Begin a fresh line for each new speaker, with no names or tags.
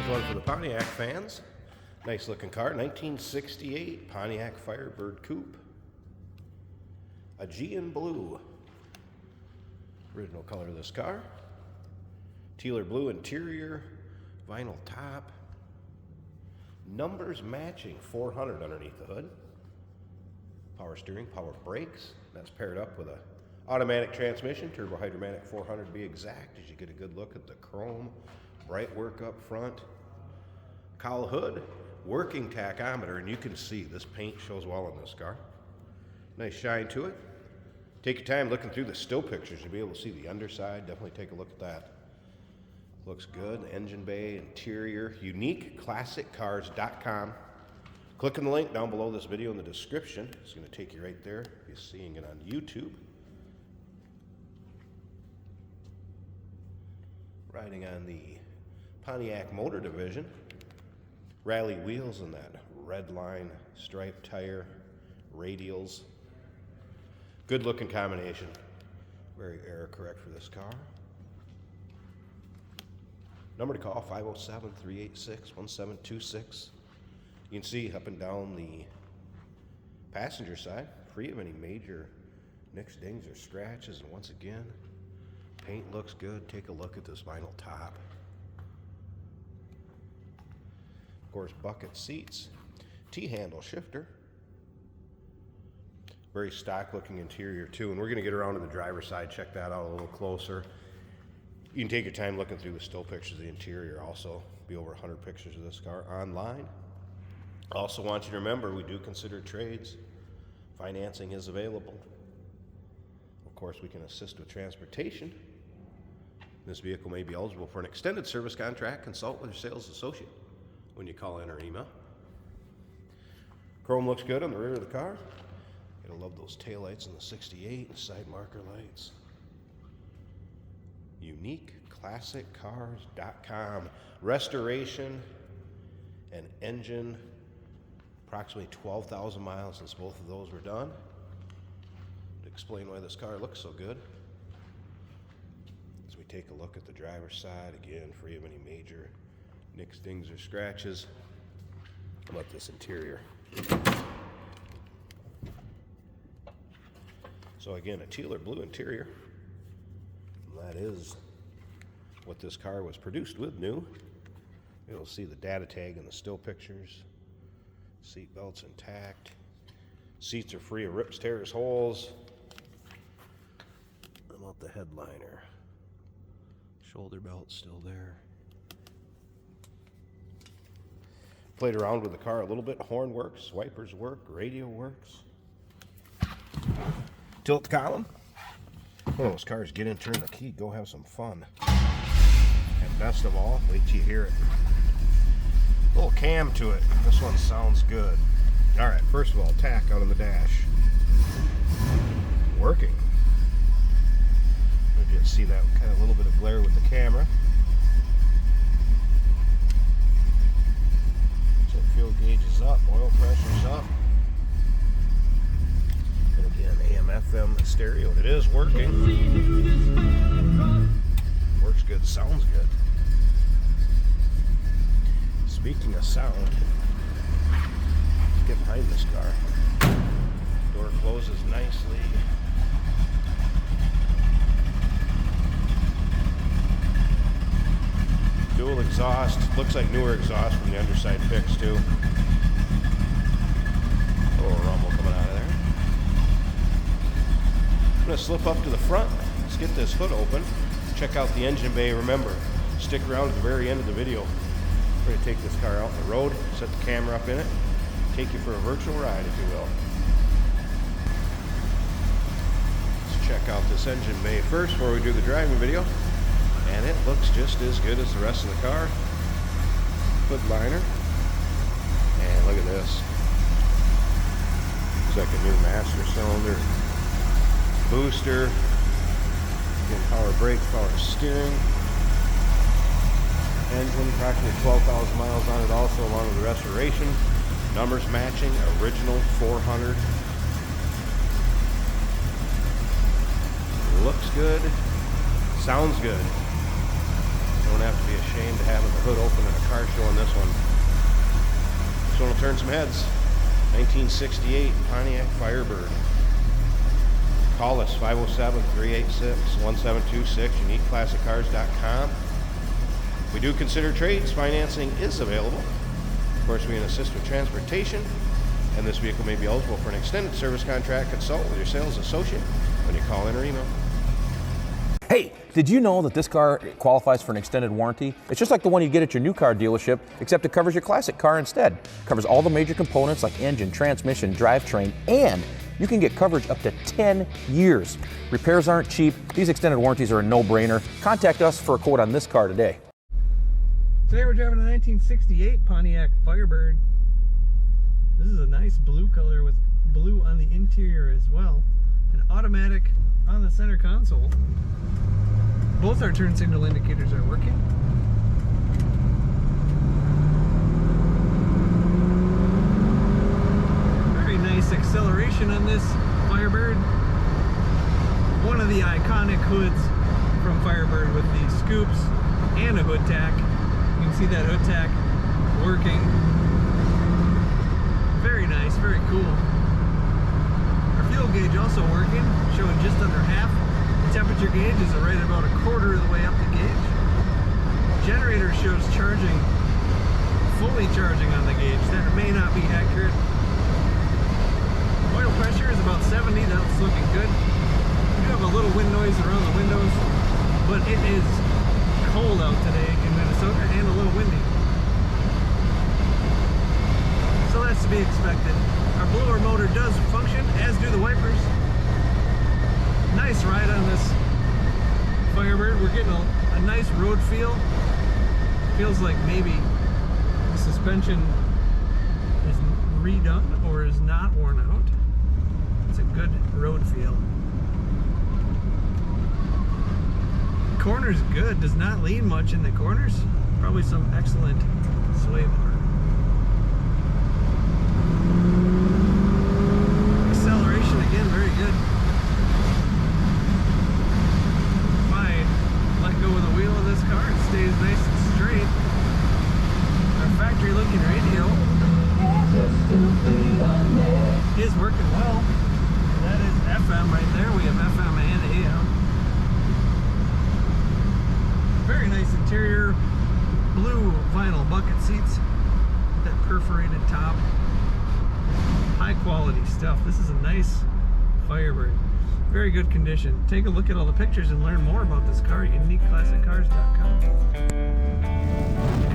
One for the Pontiac fans. Nice looking car, 1968 Pontiac Firebird Coupe. Aegean blue. Original color of this car. Teal blue interior, vinyl top. Numbers matching, 400 underneath the hood. Power steering, power brakes. That's paired up with a automatic transmission, turbo hydromatic 400 to be exact, as you get a good look at the chrome, bright work up front. Cowl hood, working tachometer, and you can see this paint shows well on this car. Nice shine to it. Take your time looking through the still pictures. You'll be able to see the underside. Definitely take a look at that. Looks good. Engine bay, interior, uniqueclassiccars.com. Click on the link down below this video in the description. It's going to take you right there. You're seeing it on YouTube. Riding on the Pontiac motor division. Rally wheels and that red line striped tire, radials. Good looking combination. Very error correct for this car. Number to call, 507-386-1726. You can see up and down the passenger side, free of any major nicks, dings, or scratches. And once again, paint looks good. Take a look at this vinyl top. Of course, bucket seats, T-handle shifter. Very stock looking interior too, and we're going to get around to the driver's side, check that out a little closer. You can take your time looking through the still pictures of the interior. Also, be over 100 pictures of this car online. Also want you to remember, we do consider trades. Financing is available. Of course, we can assist with transportation. This vehicle may be eligible for an extended service contract. Consult with your sales associate when you call in or email. Chrome looks good on the rear of the car. You'll love those taillights in the 68 and side marker lights. Uniqueclassiccars.com. Restoration and engine, approximately 12,000 miles since both of those were done. To explain why this car looks so good, as we take a look at the driver's side, again, free of any major nicks, dings, or scratches. How about this interior? So again, a teal or blue interior. That is what this car was produced with new. You'll see the data tag in the still pictures. Seat belts intact. Seats are free of rips, tears, holes. How about the headliner? Shoulder belt still there. Played around with the car a little bit. Horn works, wipers work, radio works. Tilt column. One of those cars, get in, turn the key, go have some fun. And best of all, wait till you hear it. A little cam to it. This one sounds good. All right, first of all, tack out on the dash. Working. You can see that kind of little bit of glare with the camera. So fuel gauge is up, oil pressure's up. And again, AM/FM stereo. It is working. Works good, sounds good. Speaking of sound, let's get behind this car. Door closes nicely. Dual exhaust. Looks like newer exhaust from the underside picks too. A little rumble coming out of there. I'm going to slip up to the front. Let's get this hood open. Check out the engine bay. Remember, stick around at the very end of the video. We're going to take this car out on the road, set the camera up in it, take you for a virtual ride, if you will. Let's check out this engine bay first before we do the driving video. And it looks just as good as the rest of the car. Hood liner. And look at this. Looks like a new master cylinder. Booster. Again, power brakes, power steering. Engine, approximately 12,000 miles on it also, along with the restoration. Numbers matching, original 400. Looks good. Sounds good. Don't have to be ashamed of having the hood open at a car show on this one. This one will turn some heads. 1968 Pontiac Firebird. Call us 507-386-1726, uniqueclassiccars.com. We do consider trades. Financing is available. Of course, we can assist with transportation, and this vehicle may be eligible for an extended service contract. Consult with your sales associate when you call in or email.
Hey, did you know that this car qualifies for an extended warranty? It's just like the one you get at your new car dealership, except it covers your classic car instead. It covers all the major components like engine, transmission, drivetrain, and you can get coverage up to 10 years. Repairs aren't cheap. These extended warranties are a no-brainer. Contact us for a quote on this car today.
Today we're driving a 1968 Pontiac Firebird. This is a nice blue color with blue on the interior as well. An automatic on the center console. Both our turn signal indicators are working. Very nice acceleration on this Firebird. One of the iconic hoods from Firebird with the scoops and a hood tack. You can see that hood tack working. Very nice, very cool. Our fuel gauge also working, showing just under half. The temperature gauge is right about a quarter of the way up the gauge. Generator shows charging, fully charging on the gauge. That may not be accurate. Oil pressure is about 70, that's looking good. We do have a little wind noise around the windows, but it is cold out today in Minnesota and a little windy. So that's to be expected. Our blower motor does function, as do the wipers. Nice ride on this Firebird. We're getting a nice road feel. Feels like maybe the suspension is redone or is not worn out. It's a good road feel. Corner's good, does not lean much in the corners. Probably some excellent sway bar. Acceleration again, very good. If I let go of the wheel of this car, it stays nice and straight. Our factory looking radio is working well. That is FM right there. We have FM and AM. Very nice interior, blue vinyl bucket seats, that perforated top. High quality stuff. This is a nice Firebird. Very good condition. Take a look at all the pictures and learn more about this car at uniqueclassiccars.com.